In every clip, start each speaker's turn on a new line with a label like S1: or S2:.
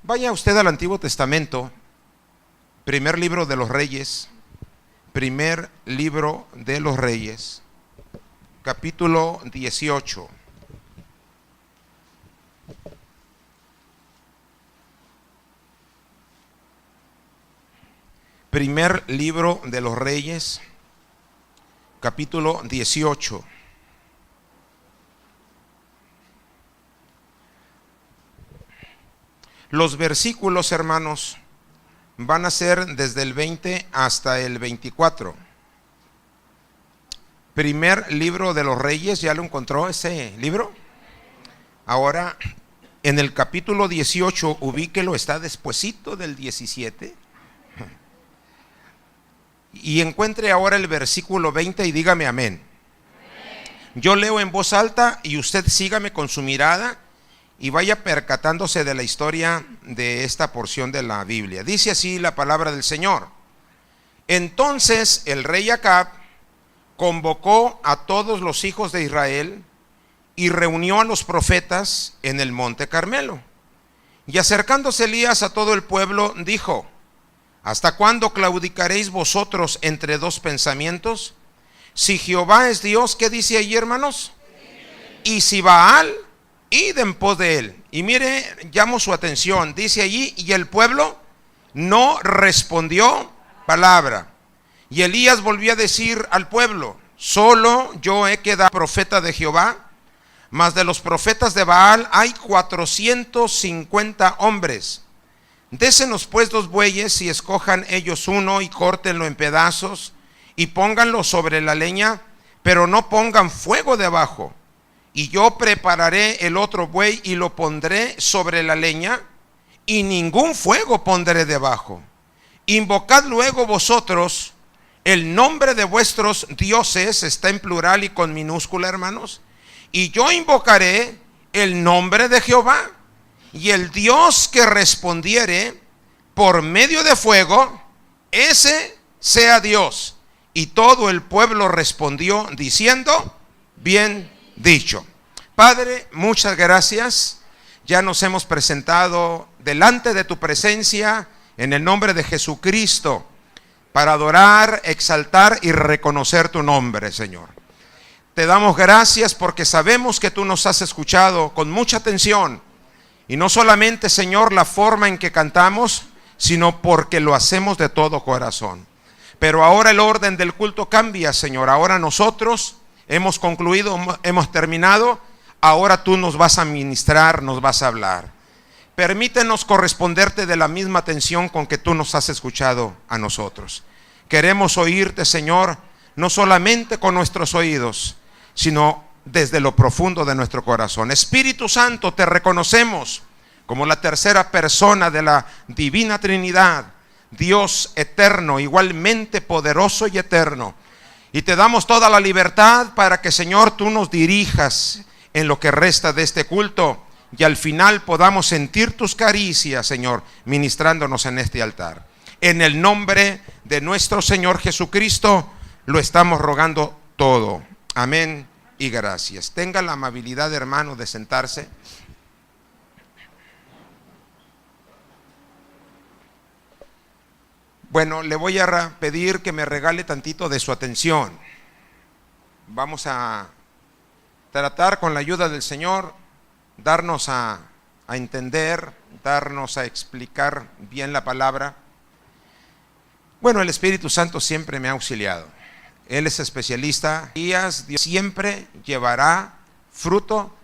S1: Vaya usted al Antiguo Testamento, primer libro de los Reyes, primer libro de los Reyes, capítulo 18. Primer libro de los Reyes, capítulo 18. Los versículos, hermanos, van a ser desde el 20 hasta el 24. Primer libro de los Reyes, ¿ya lo encontró ese libro? Ahora, en el capítulo 18, ubíquelo, está despuesito del 17. Y encuentre ahora el versículo 20 y dígame amén. Yo leo en voz alta y usted sígame con su mirada y vaya percatándose de la historia de esta porción de la Biblia. Dice así la palabra del Señor. Entonces el rey Acab convocó a todos los hijos de Israel y reunió a los profetas en el monte Carmelo. Y acercándose Elías a todo el pueblo, dijo: ¿hasta cuándo claudicaréis vosotros entre dos pensamientos? Si Jehová es Dios, ¿qué dice ahí, hermanos? Y si Baal, id en pos de él. Y mire, llamo su atención, dice allí, y el pueblo no respondió palabra. Y Elías volvió a decir al pueblo: solo yo he quedado profeta de Jehová, mas de los profetas de Baal hay 450 hombres. Désenos pues 2 bueyes y escojan ellos uno y córtenlo en pedazos y pónganlo sobre la leña, pero no pongan fuego debajo. Y yo prepararé el otro buey y lo pondré sobre la leña y ningún fuego pondré debajo. Invocad luego vosotros el nombre de vuestros dioses, está en plural y con minúscula, hermanos, y yo invocaré el nombre de Jehová. Y el Dios que respondiere por medio de fuego, ese sea Dios. Y todo el pueblo respondió diciendo: bien dicho. Padre, muchas gracias. Ya nos hemos presentado delante de tu presencia en el nombre de Jesucristo para adorar, exaltar y reconocer tu nombre, Señor. Te damos gracias porque sabemos que tú nos has escuchado con mucha atención. Y no solamente, Señor, la forma en que cantamos, sino porque lo hacemos de todo corazón. Pero ahora el orden del culto cambia, Señor. Ahora nosotros hemos concluido, hemos terminado. Ahora tú nos vas a ministrar, nos vas a hablar. Permítenos corresponderte de la misma atención con que tú nos has escuchado a nosotros. Queremos oírte, Señor, no solamente con nuestros oídos, sino desde lo profundo de nuestro corazón. Espíritu Santo, te reconocemos como la tercera persona de la divina Trinidad, Dios eterno, igualmente poderoso y eterno. Y te damos toda la libertad para que, Señor, tú nos dirijas en lo que resta de este culto y al final podamos sentir tus caricias, Señor, ministrándonos en este altar. En el nombre de nuestro Señor Jesucristo lo estamos rogando todo. Amén y gracias. Tenga la amabilidad, hermano, de sentarse. Bueno, le voy a pedir que me regale tantito de su atención. Vamos a tratar con la ayuda del Señor, darnos a entender, darnos a explicar bien la palabra. Bueno, el Espíritu Santo siempre me ha auxiliado. Él es especialista. Dios siempre llevará fruto,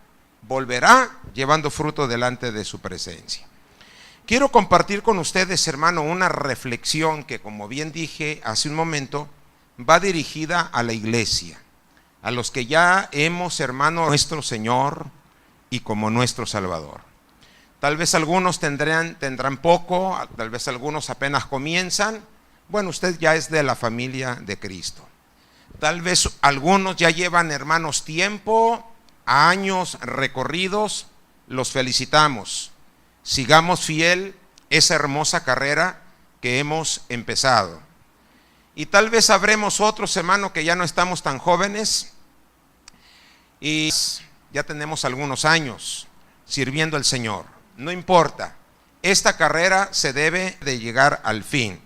S1: volverá llevando fruto delante de su presencia. Quiero compartir con ustedes, hermano, una reflexión que, como bien dije hace un momento, va dirigida a la iglesia, a los que ya hemos, hermano, nuestro Señor y como nuestro Salvador. Tal vez algunos tendrán poco, tal vez algunos apenas comienzan. Bueno, usted ya es de la familia de Cristo. Tal vez algunos ya llevan, hermanos, tiempo, años recorridos. Los felicitamos. Sigamos fiel esa hermosa carrera que hemos empezado. Y tal vez habremos otros, hermanos, que ya no estamos tan jóvenes y ya tenemos algunos años sirviendo al Señor. No importa, esta carrera se debe de llegar al fin.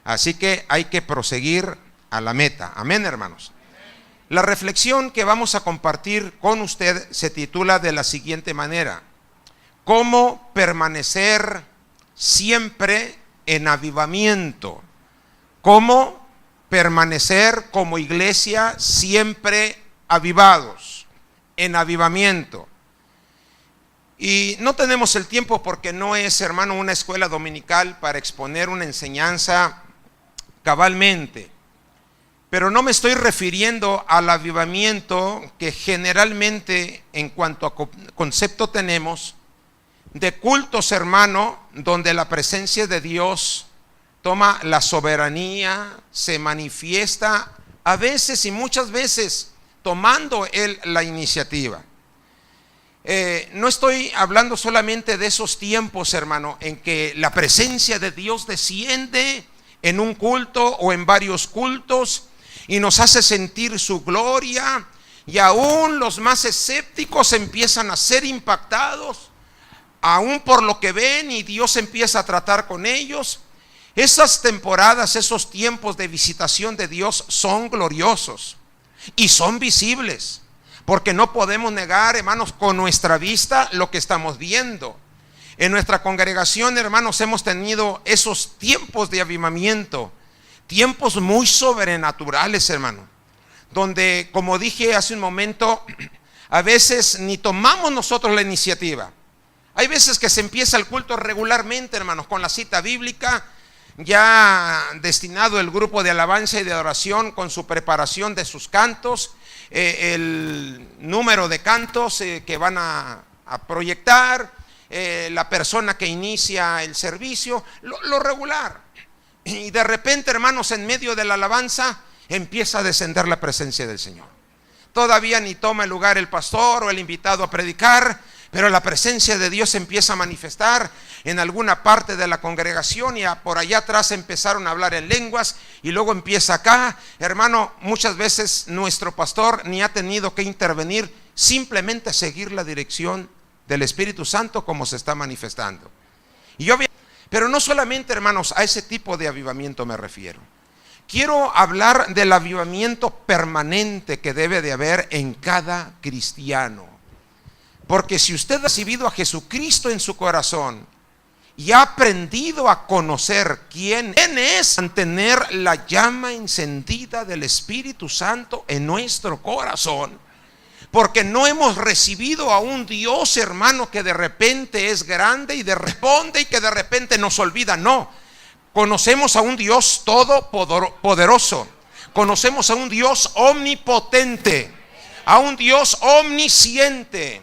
S1: Así que hay que proseguir a la meta. Amén, hermanos. La reflexión que vamos a compartir con usted se titula de la siguiente manera: ¿cómo permanecer siempre en avivamiento? ¿Cómo permanecer como iglesia siempre avivados, en avivamiento? Y no tenemos el tiempo, porque no es, hermano, una escuela dominical para exponer una enseñanza cabalmente. Pero no me estoy refiriendo al avivamiento que generalmente en cuanto a concepto tenemos de cultos, hermano, donde la presencia de Dios toma la soberanía, se manifiesta a veces y muchas veces tomando Él la iniciativa. No estoy hablando solamente de esos tiempos, hermano, en que la presencia de Dios desciende en un culto o en varios cultos y nos hace sentir su gloria, y aún los más escépticos empiezan a ser impactados, aún por lo que ven, y Dios empieza a tratar con ellos. Esas temporadas, esos tiempos de visitación de Dios son gloriosos y son visibles, porque no podemos negar, hermanos, con nuestra vista lo que estamos viendo. En nuestra congregación, hermanos, hemos tenido esos tiempos de avivamiento, tiempos muy sobrenaturales, hermano, donde, como dije hace un momento, a veces ni tomamos nosotros la iniciativa. Hay veces que se empieza el culto regularmente, hermanos, con la cita bíblica, ya destinado el grupo de alabanza y de adoración con su preparación de sus cantos, el número de cantos que van a proyectar, la persona que inicia el servicio, lo regular. Y de repente, hermanos, en medio de la alabanza empieza a descender la presencia del Señor. Todavía ni toma el lugar el pastor o el invitado a predicar, pero la presencia de Dios empieza a manifestar en alguna parte de la congregación, y por allá atrás empezaron a hablar en lenguas, y luego empieza acá. Hermano, muchas veces nuestro pastor ni ha tenido que intervenir, simplemente seguir la dirección del Espíritu Santo como se está manifestando. Pero no solamente, hermanos, a ese tipo de avivamiento me refiero. Quiero hablar del avivamiento permanente que debe de haber en cada cristiano. Porque si usted ha recibido a Jesucristo en su corazón y ha aprendido a conocer quién es, mantener la llama encendida del Espíritu Santo en nuestro corazón. Porque no hemos recibido a un Dios, hermano, que de repente es grande y responde y que de repente nos olvida. No, conocemos a un Dios todopoderoso, conocemos a un Dios omnipotente, a un Dios omnisciente,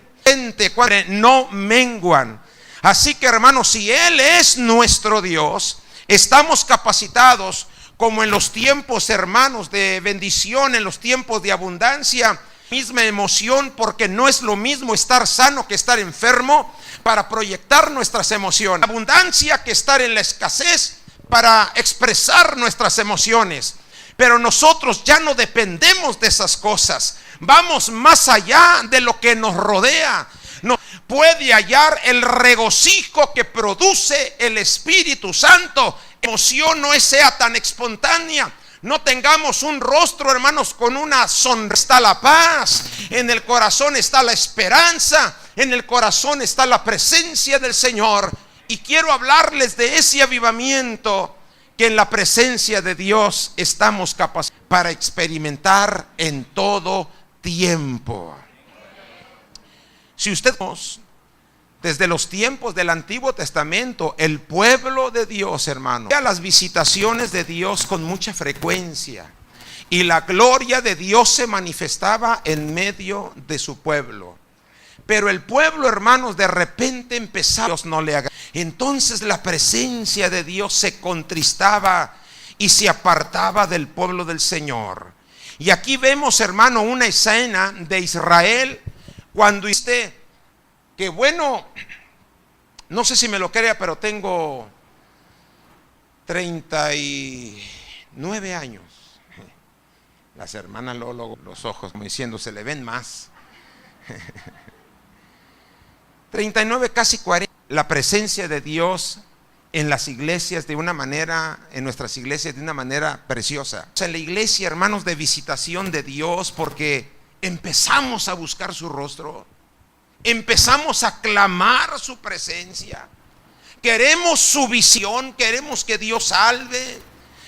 S1: no menguan. Así que, hermanos, si Él es nuestro Dios, estamos capacitados, como en los tiempos, hermanos, de bendición, en los tiempos de abundancia, misma emoción, porque no es lo mismo estar sano que estar enfermo, para proyectar nuestras emociones. Abundancia que estar en la escasez, para expresar nuestras emociones. Pero nosotros ya no dependemos de esas cosas. Vamos más allá de lo que nos rodea. No puede hallar el regocijo que produce el Espíritu Santo. Emoción no sea tan espontánea. No tengamos un rostro, hermanos, con una sonrisa. Está la paz, en el corazón está la esperanza, en el corazón está la presencia del Señor. Y quiero hablarles de ese avivamiento que en la presencia de Dios estamos capacitados para experimentar en todo tiempo. Si usted desde los tiempos del Antiguo Testamento, el pueblo de Dios, hermano, a las visitaciones de Dios con mucha frecuencia, y la gloria de Dios se manifestaba en medio de su pueblo. Pero el pueblo, hermanos, de repente empezaba, Dios no le haga. Entonces la presencia de Dios se contristaba y se apartaba del pueblo del Señor. Y aquí vemos, hermano, una escena de Israel cuando que bueno, no sé si me lo crea, pero tengo 39 años. Las hermanas los ojos como diciendo, se le ven más. 39, casi 40. la presencia de Dios en las iglesias de una manera, en nuestras iglesias de una manera preciosa. En la iglesia, hermanos, de visitación de Dios, porque empezamos a buscar su rostro, empezamos a clamar su presencia, queremos su visión, queremos que Dios salve,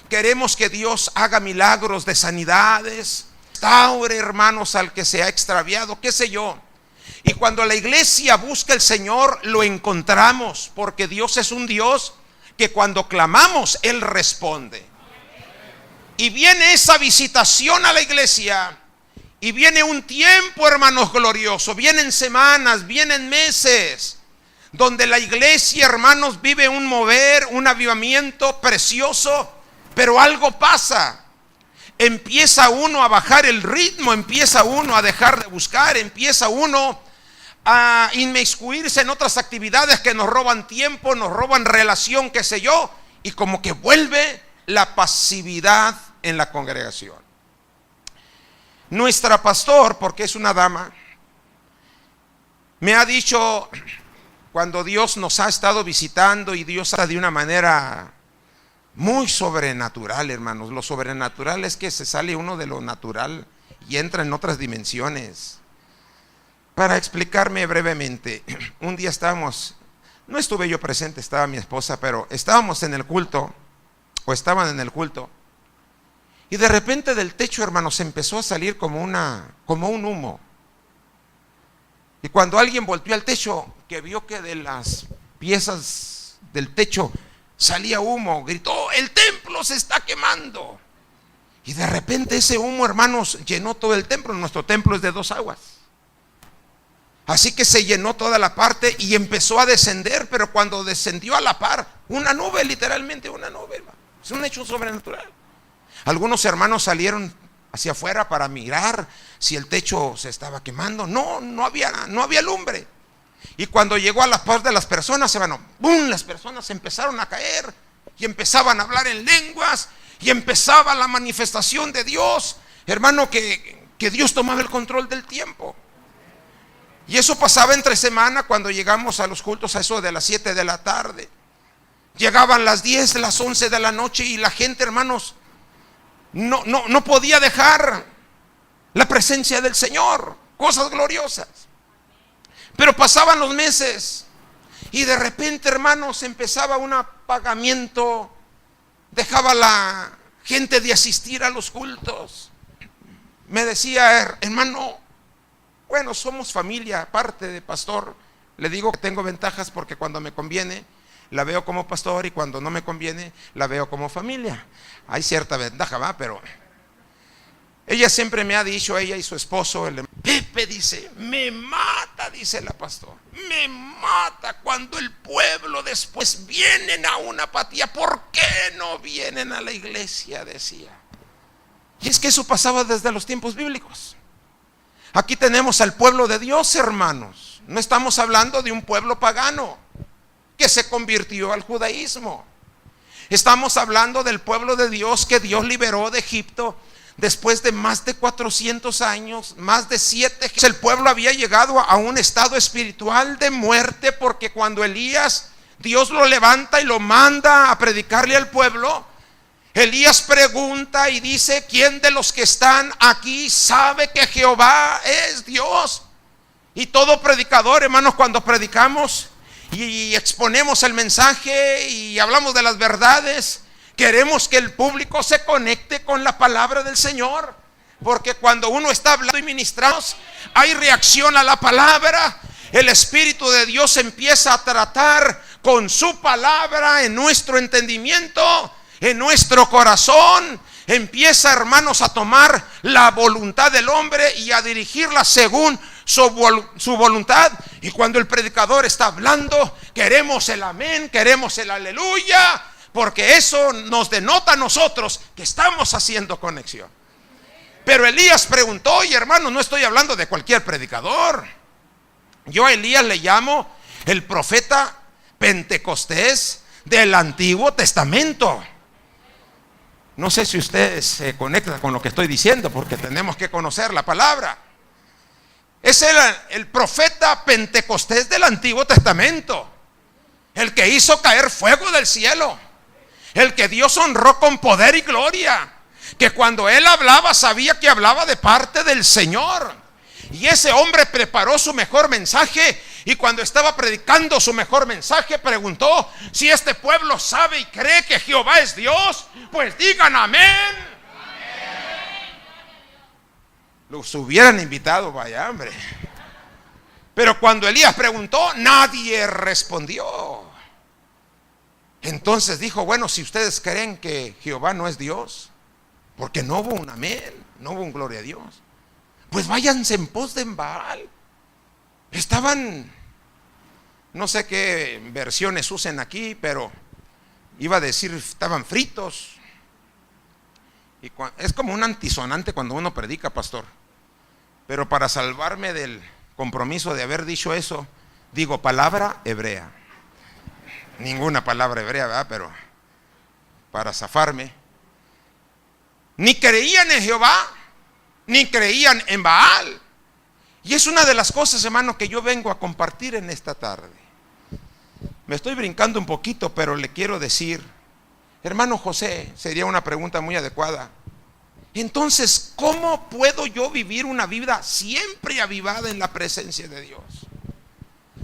S1: queremos que Dios haga milagros de sanidades, restaure, hermanos, al que se ha extraviado, qué sé yo. Y cuando la iglesia busca al Señor, lo encontramos, porque Dios es un Dios que cuando clamamos, Él responde. Y viene esa visitación a la iglesia, y viene un tiempo, hermanos, glorioso. Vienen semanas, vienen meses, donde la iglesia, hermanos, vive un mover, un avivamiento precioso, pero algo pasa. Empieza uno a bajar el ritmo, empieza uno a dejar de buscar, empieza uno a inmiscuirse en otras actividades que nos roban tiempo, nos roban relación, qué sé yo, y como que vuelve la pasividad en la congregación. Nuestra pastor, porque es una dama, me ha dicho, cuando Dios nos ha estado visitando, y Dios está de una manera muy sobrenatural, hermanos. Lo sobrenatural es que se sale uno de lo natural y entra en otras dimensiones. Para explicarme brevemente, un día estábamos, no estuve yo presente, estaba mi esposa, pero estábamos en el culto, o estaban en el culto, y de repente del techo, hermanos, empezó a salir como un humo. Y cuando alguien volteó al techo, que vio que de las piezas del techo salía humo, gritó: el templo se está quemando. Y de repente ese humo, hermanos, llenó todo el templo. Nuestro templo es de 2 aguas. Así que se llenó toda la parte y empezó a descender, pero cuando descendió a la par, una nube, literalmente una nube, hermano. Es un hecho sobrenatural. Algunos hermanos salieron hacia afuera para mirar si el techo se estaba quemando. No había lumbre. Y cuando llegó a la par de las personas, ¡bum!, las personas empezaron a caer y empezaban a hablar en lenguas y empezaba la manifestación de Dios, hermano, que Dios tomaba el control del tiempo. Y eso pasaba entre semana. Cuando llegamos a los cultos a eso de las 7 de la tarde, llegaban las 10, las 11 de la noche, y la gente, hermanos, no podía dejar la presencia del Señor. Cosas gloriosas. Pero pasaban los meses y de repente, hermanos, empezaba un apagamiento. Dejaba la gente de asistir a los cultos. Me decía: hermano, bueno, somos familia, aparte de pastor. Le digo que tengo ventajas, porque cuando me conviene la veo como pastor y cuando no me conviene la veo como familia. Hay cierta ventaja, ¿va? Pero ella siempre me ha dicho, ella y su esposo, Pepe, dice, me mata, dice la pastor, me mata cuando el pueblo después vienen a una apatía. ¿Por qué no vienen a la iglesia?, decía. Y es que eso pasaba desde los tiempos bíblicos. Aquí tenemos al pueblo de Dios, hermanos. No estamos hablando de un pueblo pagano que se convirtió al judaísmo. Estamos hablando del pueblo de Dios que Dios liberó de Egipto después de más de 400 años, más de 7. El pueblo había llegado a un estado espiritual de muerte, porque cuando Elías, Dios lo levanta y lo manda a predicarle al pueblo, Elías pregunta y dice: ¿quién de los que están aquí sabe que Jehová es Dios? Y todo predicador, hermanos, cuando predicamos y exponemos el mensaje y hablamos de las verdades, queremos que el público se conecte con la palabra del Señor, porque cuando uno está hablando y ministrando, hay reacción a la palabra. El Espíritu de Dios empieza a tratar con su palabra en nuestro entendimiento, en nuestro corazón. Empieza, hermanos, a tomar la voluntad del hombre y a dirigirla según su voluntad. Y cuando el predicador está hablando, queremos el amén, queremos el aleluya, porque eso nos denota a nosotros que estamos haciendo conexión. Pero Elías preguntó, y hermanos, no estoy hablando de cualquier predicador. Yo a Elías le llamo el profeta Pentecostés del Antiguo Testamento. No sé si ustedes se conectan con lo que estoy diciendo, porque tenemos que conocer la palabra. Es el profeta Pentecostés del Antiguo Testamento. el que hizo caer fuego del cielo, el que Dios honró con poder y gloria, que cuando él hablaba sabía que hablaba de parte del Señor. Y ese hombre preparó su mejor mensaje, y cuando estaba predicando su mejor mensaje preguntó: si este pueblo sabe y cree que Jehová es Dios, pues digan amén. Los hubieran invitado, vaya hombre. Pero cuando Elías preguntó, nadie respondió. Entonces dijo: bueno, si ustedes creen que Jehová no es Dios, porque no hubo un amén, no hubo un gloria a Dios, pues váyanse en pos de Baal. Estaban, no sé qué versiones usen aquí, pero iba a decir estaban fritos. Y es como un antisonante cuando uno predica, pastor. Pero para salvarme del compromiso de haber dicho eso, digo palabra hebrea. Ninguna palabra hebrea, ¿verdad? Pero para zafarme. Ni creían en Jehová, ni creían en Baal. Y es una de las cosas, hermano, que yo vengo a compartir en esta tarde. Me estoy brincando un poquito, pero le quiero decir, hermano José, sería una pregunta muy adecuada. Entonces, ¿cómo puedo yo vivir una vida siempre avivada en la presencia de Dios?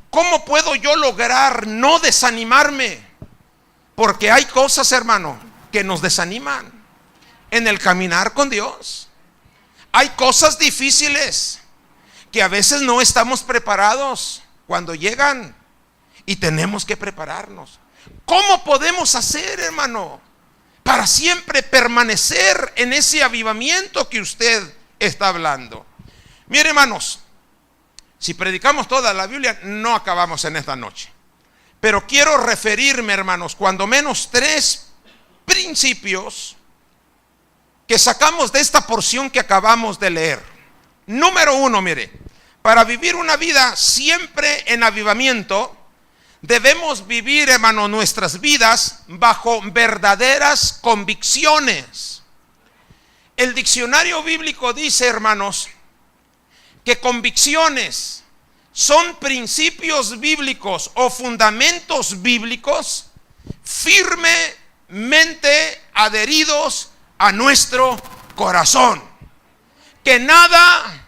S1: ¿Cómo puedo yo lograr no desanimarme? Porque hay cosas, hermano, que nos desaniman en el caminar con Dios. Hay cosas difíciles que a veces no estamos preparados cuando llegan, y tenemos que prepararnos. ¿Cómo podemos hacer, hermano, para siempre permanecer en ese avivamiento que usted está hablando? Mire, hermanos, si predicamos toda la Biblia no acabamos en esta noche, pero quiero referirme, hermanos, cuando menos 3 principios que sacamos de esta porción que acabamos de leer. Número 1, mire, para vivir una vida siempre en avivamiento, debemos vivir, hermano, nuestras vidas bajo verdaderas convicciones. El diccionario bíblico dice, hermanos, que convicciones son principios bíblicos o fundamentos bíblicos firmemente adheridos a nuestro corazón, que nada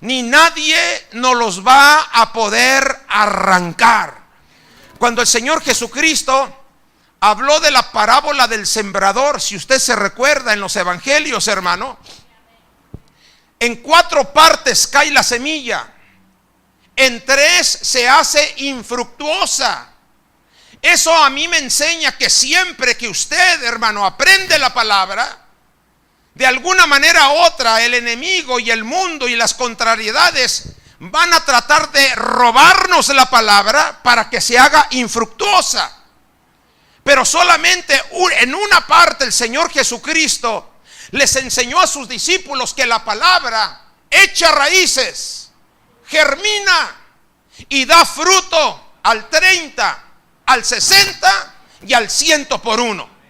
S1: ni nadie nos los va a poder arrancar. Cuando el Señor Jesucristo habló de la parábola del sembrador, si usted se recuerda en los evangelios, hermano, en 4 partes cae la semilla, en 3 se hace infructuosa. Eso a mí me enseña que siempre que usted, hermano, aprende la palabra, de alguna manera u otra el enemigo y el mundo y las contrariedades van a tratar de robarnos la palabra para que se haga infructuosa. Pero solamente en una parte el Señor Jesucristo les enseñó a sus discípulos que la palabra echa raíces, germina y da fruto al 30, al 60 y al 100 por 1.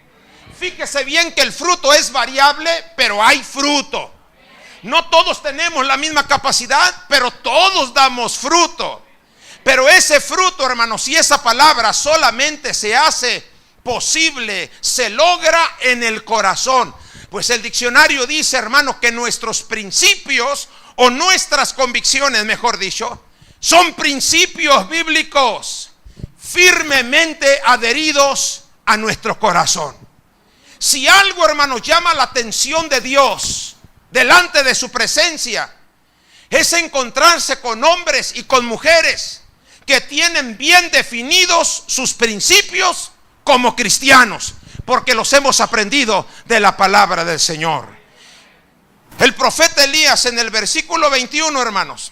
S1: Fíjese bien que el fruto es variable, pero hay fruto. No todos tenemos la misma capacidad, pero todos damos fruto. Pero ese fruto, hermanos, y esa palabra solamente se hace posible, se logra en el corazón. Pues el diccionario dice, hermano, que nuestros principios o nuestras convicciones, mejor dicho, son principios bíblicos firmemente adheridos a nuestro corazón. Si algo, hermanos, llama la atención de Dios delante de su presencia, es encontrarse con hombres y con mujeres que tienen bien definidos sus principios como cristianos, porque los hemos aprendido de la palabra del Señor. El profeta Elías en el versículo 21, hermanos,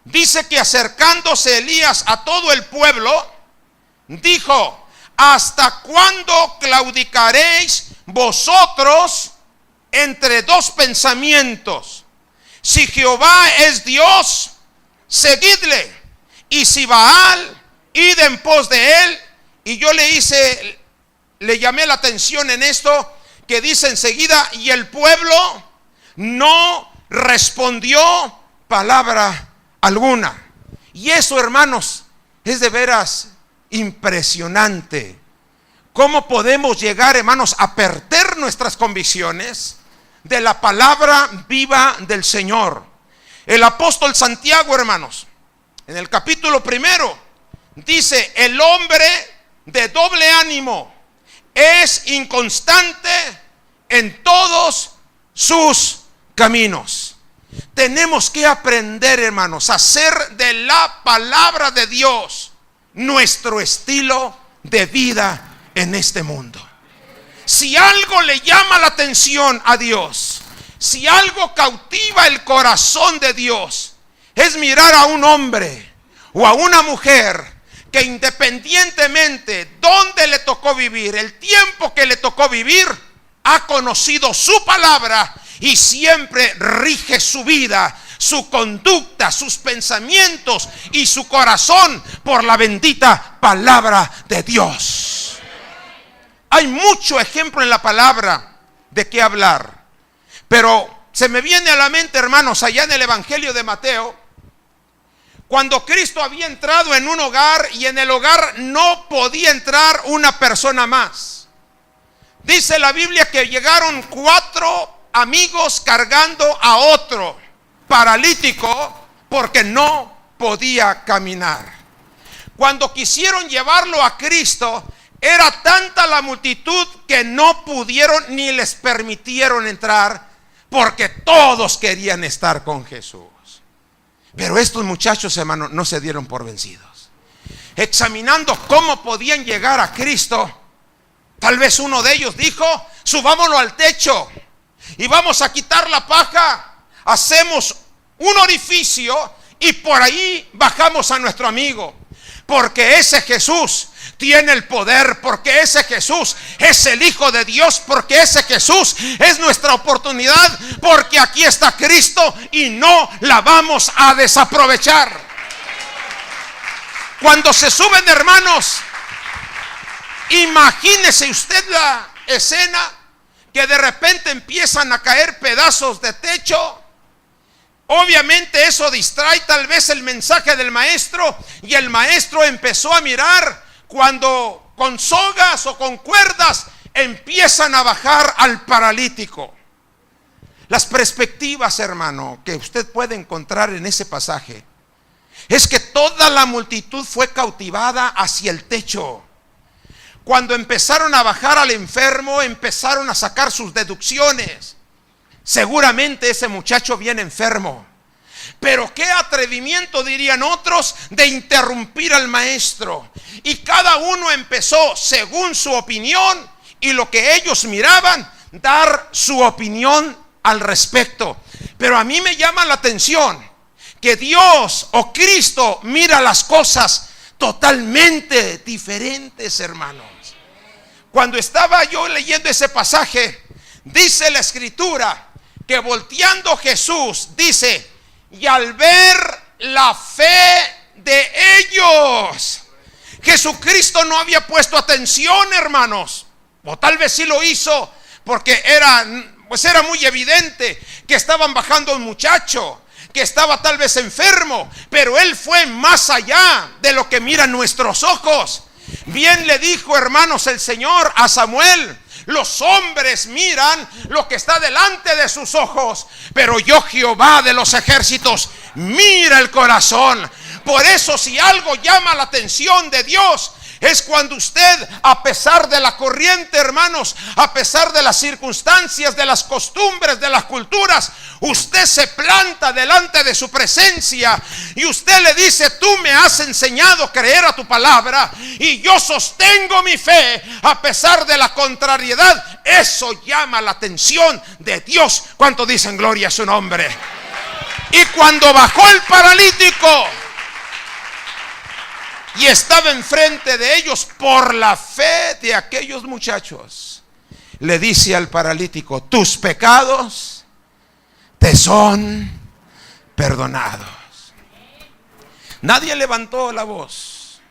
S1: dice que acercándose Elías a todo el pueblo, dijo: ¿hasta cuándo claudicaréis vosotros entre 2 pensamientos? Si Jehová es Dios, seguidle, y si Baal, id en pos de él. Y yo le llamé la atención en esto, que dice enseguida: y el pueblo no respondió palabra alguna. Y eso, hermanos, es de veras impresionante cómo podemos llegar, hermanos, a perder nuestras convicciones de la palabra viva del Señor. El apóstol Santiago, hermanos, en el capítulo 1 dice: el hombre de doble ánimo es inconstante en todos sus caminos. Tenemos que aprender, hermanos, a hacer de la palabra de Dios nuestro estilo de vida en este mundo. Si algo le llama la atención a Dios, si algo cautiva el corazón de Dios, es mirar a un hombre o a una mujer que, independientemente dónde le tocó vivir, el tiempo que le tocó vivir, ha conocido su palabra y siempre rige su vida, su conducta, sus pensamientos y su corazón por la bendita palabra de Dios. Hay mucho ejemplo en la palabra de qué hablar, pero se me viene a la mente, hermanos, allá en el Evangelio de Mateo, cuando Cristo había entrado en un hogar y en el hogar no podía entrar una persona más. Dice la Biblia que llegaron 4 amigos cargando a otro paralítico porque no podía caminar. Cuando quisieron llevarlo a Cristo, era tanta la multitud que no pudieron ni les permitieron entrar, porque todos querían estar con Jesús. Pero estos muchachos, hermanos, no se dieron por vencidos. Examinando cómo podían llegar a Cristo, tal vez uno de ellos dijo: subámonos al techo y vamos a quitar la paja, hacemos un orificio y por ahí bajamos a nuestro amigo, porque ese Jesús tiene el poder, porque ese Jesús es el Hijo de Dios, porque ese Jesús es nuestra oportunidad, porque aquí está Cristo y no la vamos a desaprovechar. Cuando se suben, hermanos, imagínese usted la escena, que de repente empiezan a caer pedazos de techo. Obviamente eso distrae tal vez el mensaje del maestro, y el maestro empezó a mirar cuando con sogas o con cuerdas empiezan a bajar al paralítico. Las perspectivas, hermano, que usted puede encontrar en ese pasaje es que toda la multitud fue cautivada hacia el techo. Cuando empezaron a bajar al enfermo, empezaron a sacar sus deducciones. Seguramente ese muchacho viene enfermo. Pero qué atrevimiento, dirían otros, de interrumpir al maestro. Y cada uno empezó, según su opinión y lo que ellos miraban, dar su opinión al respecto. Pero a mí me llama la atención que Dios o Cristo mira las cosas totalmente diferentes, hermanos. Cuando estaba yo leyendo ese pasaje, dice la Escritura que volteando Jesús, dice: y al ver la fe de ellos. Jesucristo no había puesto atención, hermanos, o tal vez sí lo hizo, porque era muy evidente que estaban bajando un muchacho que estaba tal vez enfermo, pero él fue más allá de lo que miran nuestros ojos. Bien le dijo, hermanos, el Señor a Samuel: los hombres miran lo que está delante de sus ojos, pero yo, Jehová de los ejércitos, mira el corazón. Por eso, si algo llama la atención de Dios, es cuando usted, a pesar de la corriente, hermanos, a pesar de las circunstancias, de las costumbres, de las culturas, usted se planta delante de su presencia y usted le dice: tú me has enseñado a creer a tu palabra y yo sostengo mi fe a pesar de la contrariedad. Eso llama la atención de Dios. ¿Cuántos dicen gloria a su nombre? Y cuando bajó el paralítico y estaba enfrente de ellos, por la fe de aquellos muchachos, le dice al paralítico: tus pecados te son perdonados. Nadie levantó la voz,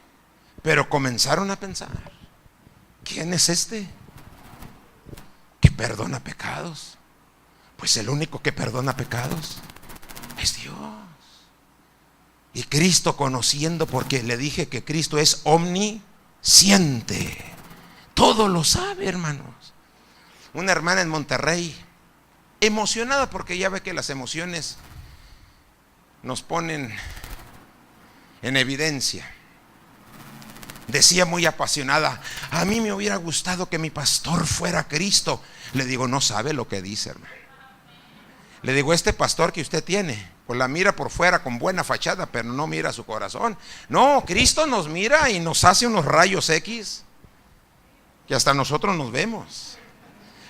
S1: pero comenzaron a pensar: ¿quién es este que perdona pecados? Pues el único que perdona pecados es Dios. Y Cristo, conociendo, porque le dije que Cristo es omnipotente, siente, todo lo sabe, hermanos. Una hermana en Monterrey, emocionada porque ya ve que las emociones nos ponen en evidencia. Decía muy apasionada: a mí me hubiera gustado que mi pastor fuera Cristo. Le digo: no sabe lo que dice, hermano. Le digo: este pastor que usted tiene, pues la mira por fuera con buena fachada, pero no mira su corazón. No, Cristo nos mira y nos hace unos rayos X que hasta nosotros nos vemos.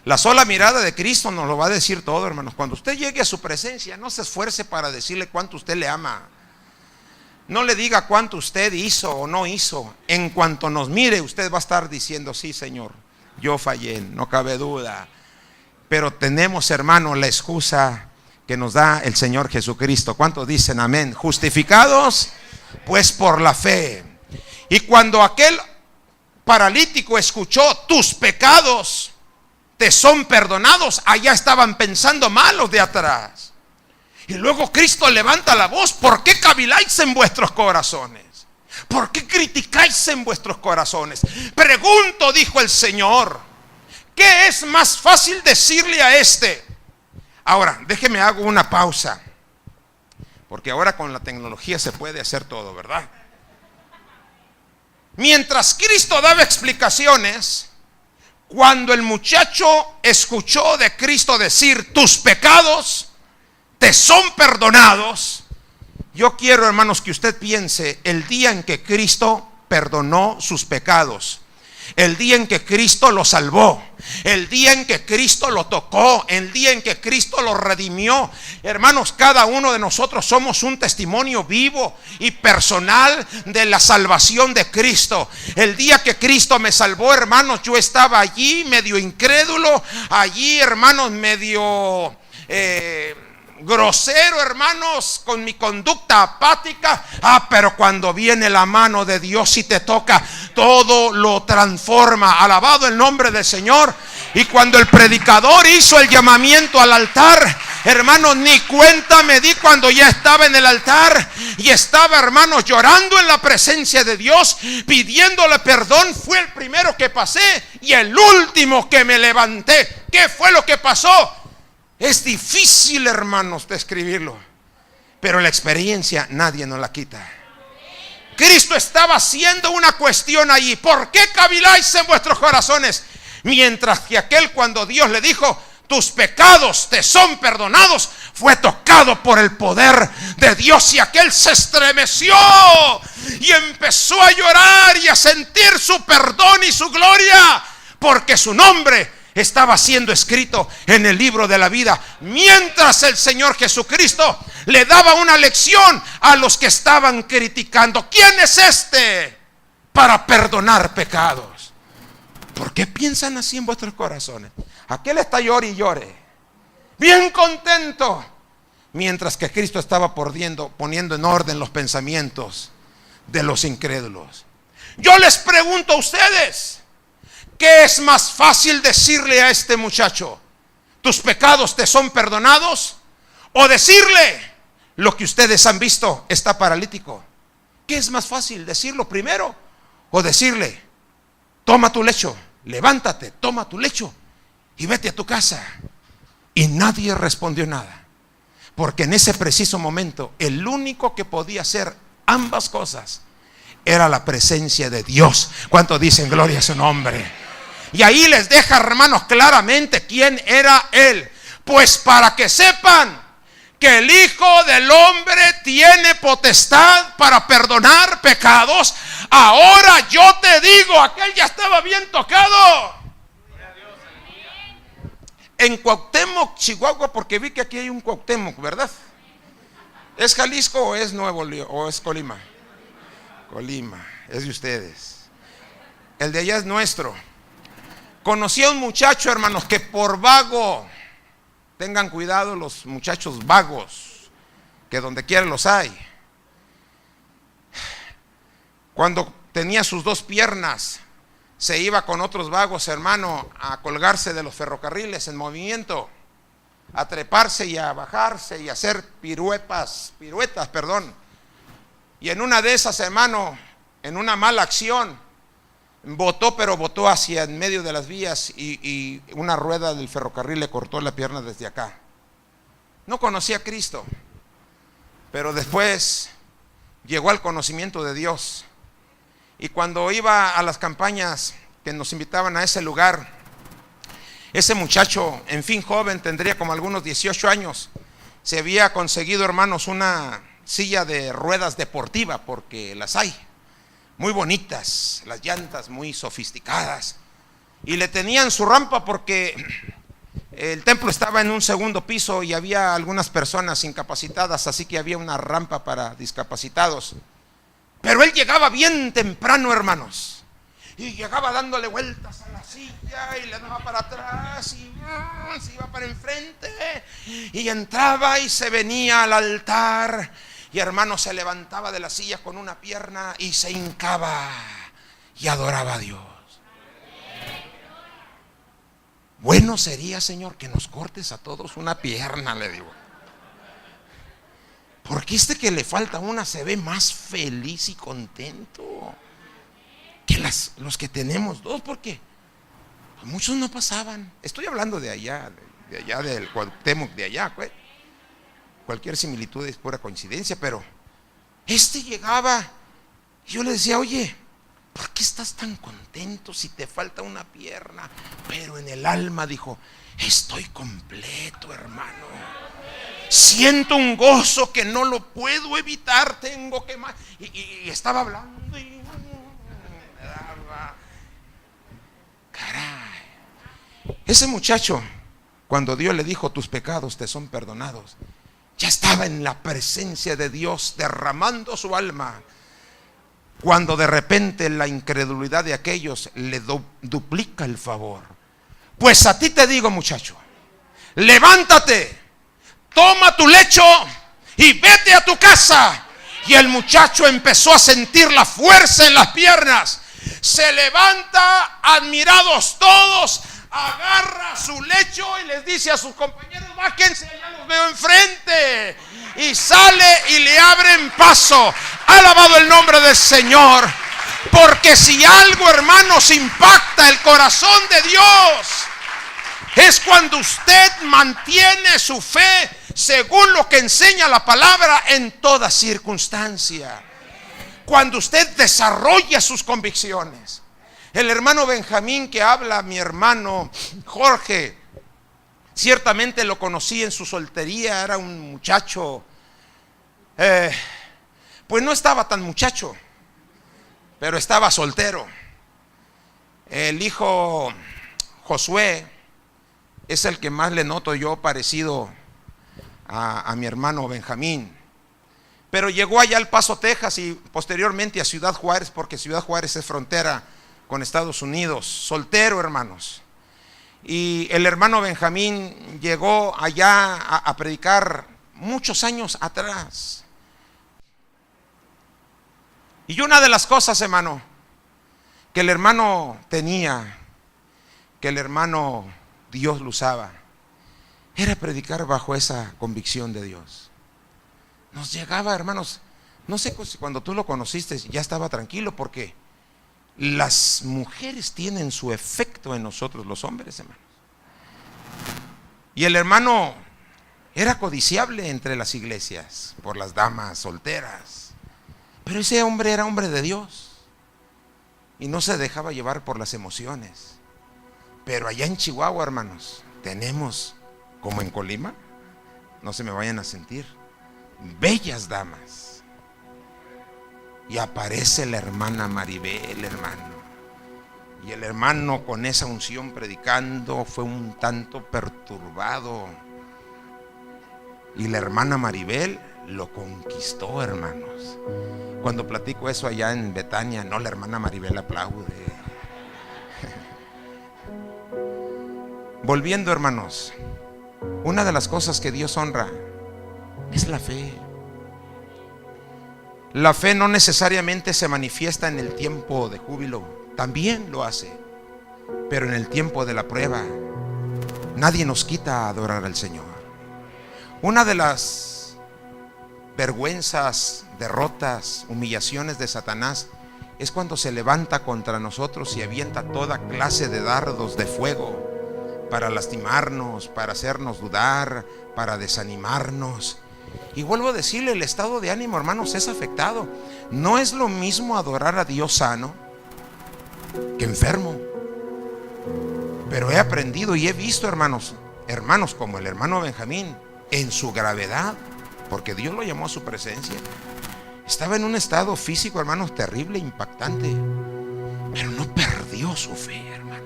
S1: La sola mirada de Cristo nos lo va a decir todo, hermanos. Cuando usted llegue a su presencia, no se esfuerce para decirle cuánto usted le ama. No le diga cuánto usted hizo o no hizo. En cuanto nos mire, usted va a estar diciendo: sí, Señor, yo fallé, no cabe duda. Pero tenemos, hermano, la excusa que nos da el Señor Jesucristo. ¿Cuántos dicen amén? Justificados pues por la fe. Y cuando aquel paralítico escuchó: tus pecados te son perdonados, allá estaban pensando mal los de atrás. Y luego Cristo levanta la voz: ¿por qué caviláis en vuestros corazones? ¿Por qué criticáis en vuestros corazones? Pregunto, dijo el Señor, ¿qué es más fácil decirle a este? Ahora, déjeme hago una pausa, porque ahora con la tecnología se puede hacer todo, ¿verdad? Mientras Cristo daba explicaciones, cuando el muchacho escuchó de Cristo decir: tus pecados te son perdonados, yo quiero, hermanos, que usted piense el día en que Cristo perdonó sus pecados, el día en que Cristo lo salvó, el día en que Cristo lo tocó, el día en que Cristo lo redimió. Hermanos, cada uno de nosotros somos un testimonio vivo y personal de la salvación de Cristo. El día que Cristo me salvó, hermanos, yo estaba allí medio incrédulo, allí, hermanos, medio grosero, hermanos, con mi conducta apática. Pero cuando viene la mano de Dios y te toca, todo lo transforma. Alabado el nombre del Señor. Y cuando el predicador hizo el llamamiento al altar, hermanos, ni cuenta me di cuando ya estaba en el altar y estaba, hermanos, llorando en la presencia de Dios, pidiéndole perdón. Fue el primero que pasé y el último que me levanté. ¿Qué fue lo que pasó? Es difícil, hermanos, describirlo, pero la experiencia nadie nos la quita. Cristo estaba haciendo una cuestión allí: ¿por qué caviláis en vuestros corazones? Mientras que aquel, cuando Dios le dijo: tus pecados te son perdonados, fue tocado por el poder de Dios, y aquel se estremeció y empezó a llorar y a sentir su perdón y su gloria, porque su nombre estaba siendo escrito en el libro de la vida. Mientras el Señor Jesucristo le daba una lección a los que estaban criticando: ¿quién es este para perdonar pecados? ¿Por qué piensan así en vuestros corazones? Aquel está llore y llore, bien contento, mientras que Cristo estaba poniendo en orden los pensamientos de los incrédulos. Yo les pregunto a ustedes: ¿qué es más fácil decirle a este muchacho: tus pecados te son perdonados? O decirle lo que ustedes han visto: está paralítico. ¿Qué es más fácil, decirlo primero o decirle: toma tu lecho, levántate, toma tu lecho y vete a tu casa? Y nadie respondió nada, porque en ese preciso momento el único que podía hacer ambas cosas era la presencia de Dios. ¿Cuántos dicen gloria a su nombre? Y ahí les deja, hermanos, claramente quién era él. Pues para que sepan que el Hijo del Hombre tiene potestad para perdonar pecados, ahora yo te digo. Aquel ya estaba bien tocado. En Cuauhtémoc, Chihuahua, porque vi que aquí hay un Cuauhtémoc, ¿verdad? ¿Es Jalisco o es Nuevo León o es Colima? Colima, es de ustedes. El de allá es nuestro. Conocí a un muchacho, hermanos, que por vago, tengan cuidado los muchachos vagos, que donde quiera los hay. Cuando tenía sus dos piernas, se iba con otros vagos, hermano, a colgarse de los ferrocarriles en movimiento, a treparse y a bajarse y a hacer piruetas, Y en una de esas, hermano, en una mala acción, Botó, pero botó hacia en medio de las vías y una rueda del ferrocarril le cortó la pierna desde acá. No conocía a Cristo, pero después llegó al conocimiento de Dios. Y cuando iba a las campañas que nos invitaban a ese lugar, ese muchacho, en fin joven, tendría como algunos 18 años, se había conseguido, hermanos, una silla de ruedas deportiva, porque las hay, muy bonitas, las llantas muy sofisticadas, y le tenían su rampa porque el templo estaba en un segundo piso y había algunas personas incapacitadas, así que había una rampa para discapacitados. Pero él llegaba bien temprano, hermanos, y llegaba dándole vueltas a la silla y le daba para atrás y se iba para enfrente y entraba y se venía al altar. Y hermano, se levantaba de la silla con una pierna y se hincaba y adoraba a Dios. Bueno sería, Señor, que nos cortes a todos una pierna, le digo. Porque que le falta una se ve más feliz y contento que los que tenemos dos, porque muchos no pasaban. Estoy hablando de allá del Cuauhtémoc, de allá, pues. Cualquier similitud es pura coincidencia, pero llegaba y yo le decía, oye, ¿por qué estás tan contento si te falta una pierna? Pero en el alma dijo, estoy completo, hermano. Siento un gozo que no lo puedo evitar, tengo que más. Y estaba hablando y me daba. Caray. Ese muchacho, cuando Dios le dijo, tus pecados te son perdonados, ya estaba en la presencia de Dios derramando su alma, cuando de repente la incredulidad de aquellos le duplica el favor. Pues a ti te digo, muchacho, levántate, toma tu lecho y vete a tu casa. Y el muchacho empezó a sentir la fuerza en las piernas. Se levanta, admirados todos, agarra su lecho y les dice a sus compañeros, bájense, ya los veo enfrente. Y sale y le abren paso. Alabado el nombre del Señor. Porque si algo, hermanos, impacta el corazón de Dios, es cuando usted mantiene su fe según lo que enseña la palabra en toda circunstancia. Cuando usted desarrolla sus convicciones. El hermano Benjamín que habla, mi hermano Jorge, ciertamente lo conocí en su soltería. Era un muchacho, pues no estaba tan muchacho, pero estaba soltero. El hijo Josué es el que más le noto yo parecido a mi hermano Benjamín. Pero llegó allá al Paso, Texas, y posteriormente a Ciudad Juárez, porque Ciudad Juárez es frontera con Estados Unidos. Soltero, hermanos. Y el hermano Benjamín llegó allá a predicar muchos años atrás. Y una de las cosas, hermano, que el hermano tenía, que el hermano Dios lo usaba, era predicar bajo esa convicción de Dios. Nos llegaba, hermanos, no sé si cuando tú lo conociste ya estaba tranquilo, porque las mujeres tienen su efecto en nosotros los hombres, hermanos. Y el hermano era codiciable entre las iglesias por las damas solteras, pero ese hombre era hombre de Dios y no se dejaba llevar por las emociones. Pero allá en Chihuahua, hermanos, tenemos, como en Colima, no se me vayan a sentir, bellas damas. Y aparece la hermana Maribel, hermano. Y el hermano, con esa unción predicando, fue un tanto perturbado. Y la hermana Maribel lo conquistó, hermanos. Cuando platico eso allá en Betania, no, la hermana Maribel aplaude. Volviendo, hermanos, una de las cosas que Dios honra es la fe. La fe no necesariamente se manifiesta en el tiempo de júbilo, también lo hace, pero en el tiempo de la prueba nadie nos quita a adorar al Señor. Una de las vergüenzas, derrotas, humillaciones de Satanás es cuando se levanta contra nosotros y avienta toda clase de dardos de fuego para lastimarnos, para hacernos dudar, para desanimarnos. Y vuelvo a decirle, el estado de ánimo, hermanos, es afectado. No es lo mismo adorar a Dios sano que enfermo. Pero he aprendido y he visto, hermanos como el hermano Benjamín, en su gravedad, porque Dios lo llamó a su presencia. Estaba en un estado físico, hermanos, terrible, impactante, pero no perdió su fe, hermano.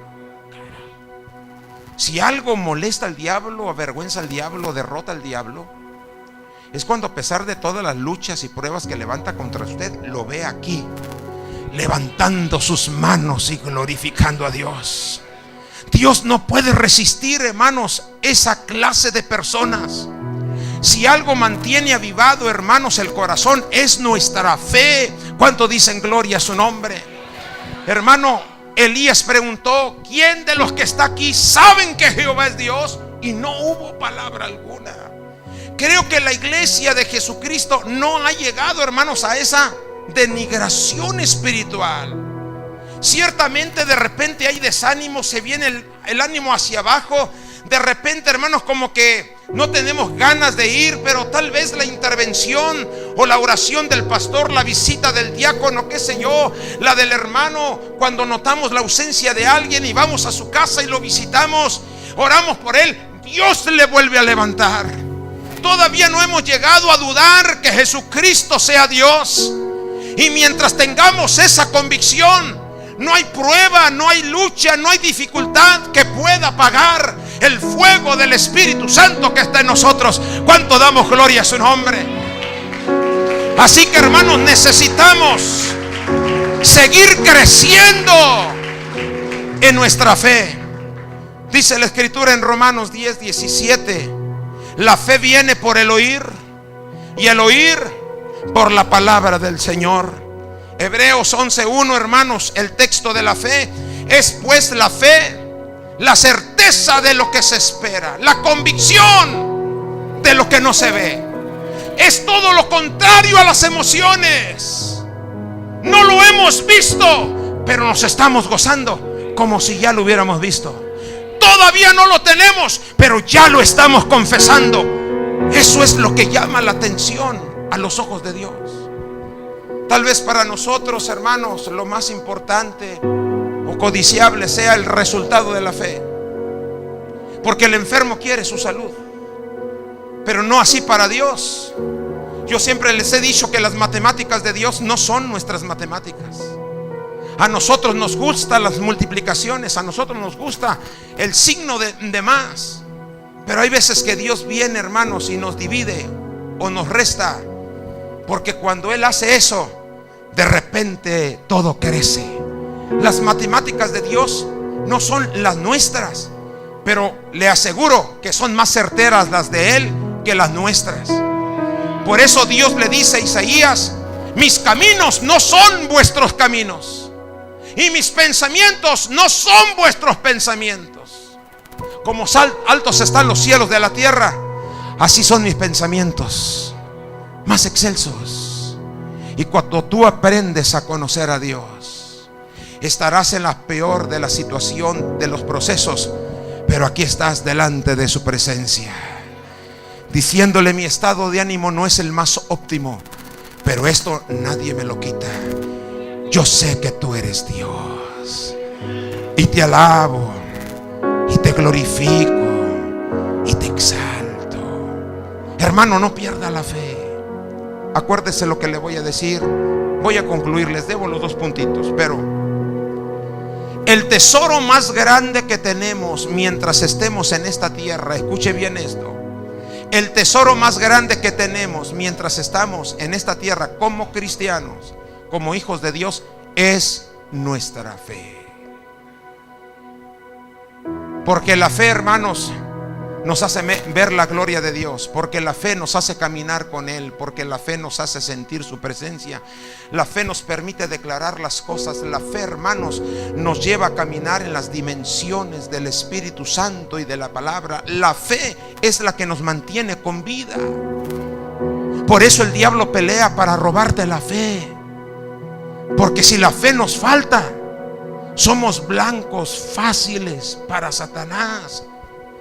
S1: Si algo molesta al diablo, avergüenza al diablo, derrota al diablo, es cuando, a pesar de todas las luchas y pruebas que levanta contra usted, lo ve aquí, levantando sus manos y glorificando a Dios. Dios no puede resistir, hermanos, esa clase de personas. Si algo mantiene avivado, hermanos, el corazón, es nuestra fe. ¿Cuánto dicen gloria a su nombre? Hermano, Elías preguntó: ¿quién de los que está aquí saben que Jehová es Dios? Y no hubo palabra alguna. Creo que la iglesia de Jesucristo no ha llegado, hermanos, a esa denigración espiritual. Ciertamente de repente hay desánimo, se viene el ánimo hacia abajo. De repente, hermanos, como que no tenemos ganas de ir, pero tal vez la intervención o la oración del pastor, la visita del diácono, qué sé yo, la del hermano, cuando notamos la ausencia de alguien y vamos a su casa y lo visitamos, oramos por él, Dios le vuelve a levantar. Todavía no hemos llegado a dudar que Jesucristo sea Dios. Y mientras tengamos esa convicción, no hay prueba, no hay lucha, no hay dificultad que pueda apagar el fuego del Espíritu Santo que está en nosotros. ¿Cuánto damos gloria a su nombre? Así que, hermanos, necesitamos seguir creciendo en nuestra fe. Dice la Escritura en Romanos 10:17: la fe viene por el oír, y el oír por la palabra del Señor. Hebreos 11:1, hermanos, el texto de la fe es pues la fe, la certeza de lo que se espera, la convicción de lo que no se ve. Es todo lo contrario a las emociones. No lo hemos visto, pero nos estamos gozando como si ya lo hubiéramos visto. Todavía no lo tenemos, pero ya lo estamos confesando. Eso es lo que llama la atención a los ojos de Dios. Tal vez para nosotros, hermanos, lo más importante o codiciable sea el resultado de la fe, porque el enfermo quiere su salud, pero no así para Dios. Yo siempre les he dicho que las matemáticas de Dios no son nuestras matemáticas. A nosotros nos gustan las multiplicaciones, a nosotros nos gusta el signo de más, pero hay veces que Dios viene, hermanos, y nos divide o nos resta, porque cuando Él hace eso, de repente todo crece. Las matemáticas de Dios no son las nuestras, pero le aseguro que son más certeras las de Él que las nuestras. Por eso Dios le dice a Isaías: mis caminos no son vuestros caminos, y mis pensamientos no son vuestros pensamientos. Como altos están los cielos de la tierra, así son mis pensamientos, más excelsos. Y cuando tú aprendes a conocer a Dios, estarás en la peor de la situación, de los procesos, pero aquí estás delante de su presencia, diciéndole: mi estado de ánimo no es el más óptimo, pero esto nadie me lo quita. Yo sé que tú eres Dios, y te alabo, y te glorifico, y te exalto. Hermano, no pierda la fe. Acuérdese lo que le voy a decir. Voy a concluir, les debo los 2 puntitos, pero el tesoro más grande que tenemos mientras estemos en esta tierra, escuche bien esto, el tesoro más grande que tenemos mientras estamos en esta tierra como cristianos, como hijos de Dios, es nuestra fe. Porque la fe, hermanos, nos hace ver la gloria de Dios, porque la fe nos hace caminar con Él, porque la fe nos hace sentir su presencia. La fe nos permite declarar las cosas. La fe, hermanos, nos lleva a caminar en las dimensiones del Espíritu Santo y de la palabra. La fe es la que nos mantiene con vida. Por eso el diablo pelea para robarte la fe. Porque si la fe nos falta, somos blancos fáciles para Satanás.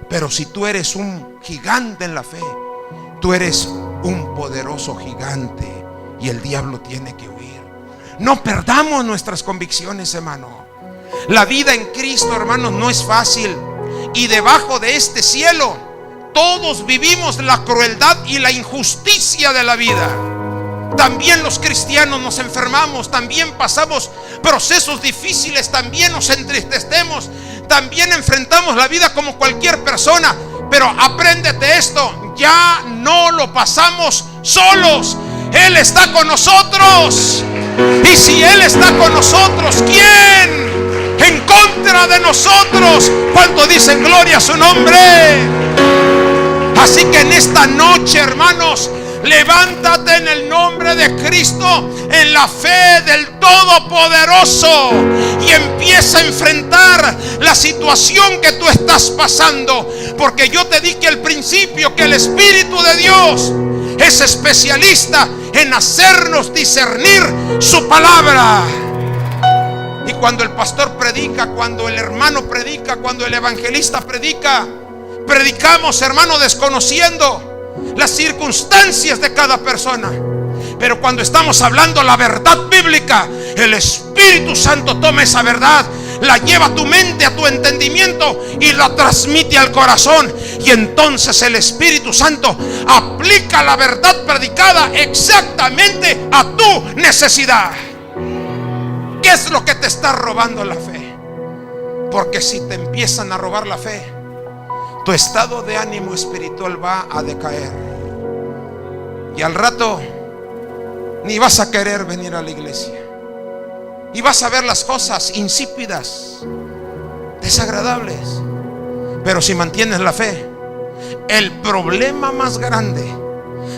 S1: Pero si tú eres un gigante en la fe, tú eres un poderoso gigante y el diablo tiene que huir. No perdamos nuestras convicciones, hermano. La vida en Cristo, hermanos, no es fácil. Y debajo de este cielo todos vivimos la crueldad y la injusticia de la vida. También los cristianos nos enfermamos, también pasamos procesos difíciles, también nos entristecemos, también enfrentamos la vida como cualquier persona. Pero apréndete esto: ya no lo pasamos solos. Él está con nosotros. Y si Él está con nosotros, ¿quién en contra de nosotros? ¿Cuánto dicen gloria a su nombre? Así que en esta noche, hermanos, levántate en el nombre de Cristo, en la fe del Todopoderoso, y empieza a enfrentar la situación que tú estás pasando. Porque yo te dije al principio que el Espíritu de Dios es especialista en hacernos discernir su palabra. Y cuando el pastor predica, cuando el hermano predica, cuando el evangelista predica, predicamos, hermano, desconociendo las circunstancias de cada persona. Pero cuando estamos hablando la verdad bíblica, el Espíritu Santo toma esa verdad, la lleva a tu mente, a tu entendimiento, y la transmite al corazón. Y entonces el Espíritu Santo aplica la verdad predicada exactamente a tu necesidad. ¿Qué es lo que te está robando la fe? Porque si te empiezan a robar la fe, tu estado de ánimo espiritual va a decaer. Y al rato ni vas a querer venir a la iglesia. Y vas a ver las cosas insípidas, desagradables. Pero si mantienes la fe, el problema más grande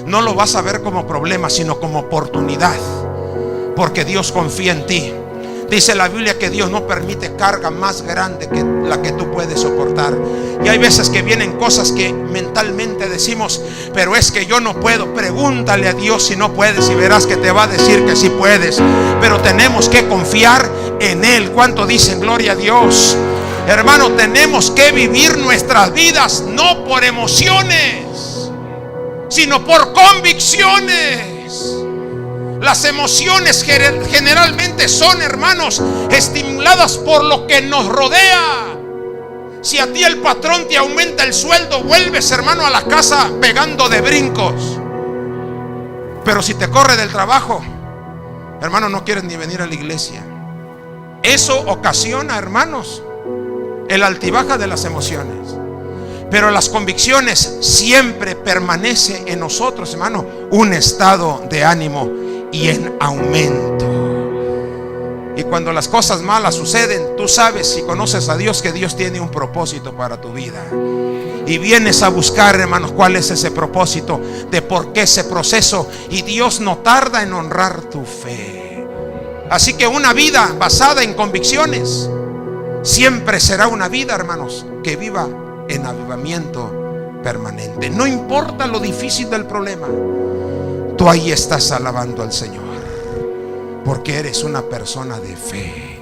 S1: no lo vas a ver como problema, sino como oportunidad. Porque Dios confía en ti. Dice la Biblia que Dios no permite carga más grande que la que tú puedes soportar. Y hay veces que vienen cosas que mentalmente decimos: pero es que yo no puedo. Pregúntale a Dios si no puedes y verás que te va a decir que sí puedes. Pero tenemos que confiar en Él. ¿Cuánto dicen gloria a Dios? Hermano, tenemos que vivir nuestras vidas no por emociones, sino por convicciones. Las emociones generalmente son, hermanos, estimuladas por lo que nos rodea. Si a ti el patrón te aumenta el sueldo, vuelves, hermano, a la casa pegando de brincos. Pero si te corre del trabajo, hermano, no quieres ni venir a la iglesia. Eso ocasiona, hermanos, el altibaja de las emociones. Pero las convicciones siempre permanece en nosotros, hermano, un estado de ánimo y en aumento. Y cuando las cosas malas suceden, tú sabes, si conoces a Dios, que Dios tiene un propósito para tu vida. Y vienes a buscar, hermanos, cuál es ese propósito, de por qué ese proceso. Y Dios no tarda en honrar tu fe. Así que una vida basada en convicciones siempre será una vida, hermanos, que viva en avivamiento permanente. No importa lo difícil del problema, tú ahí estás alabando al Señor, porque eres una persona de fe.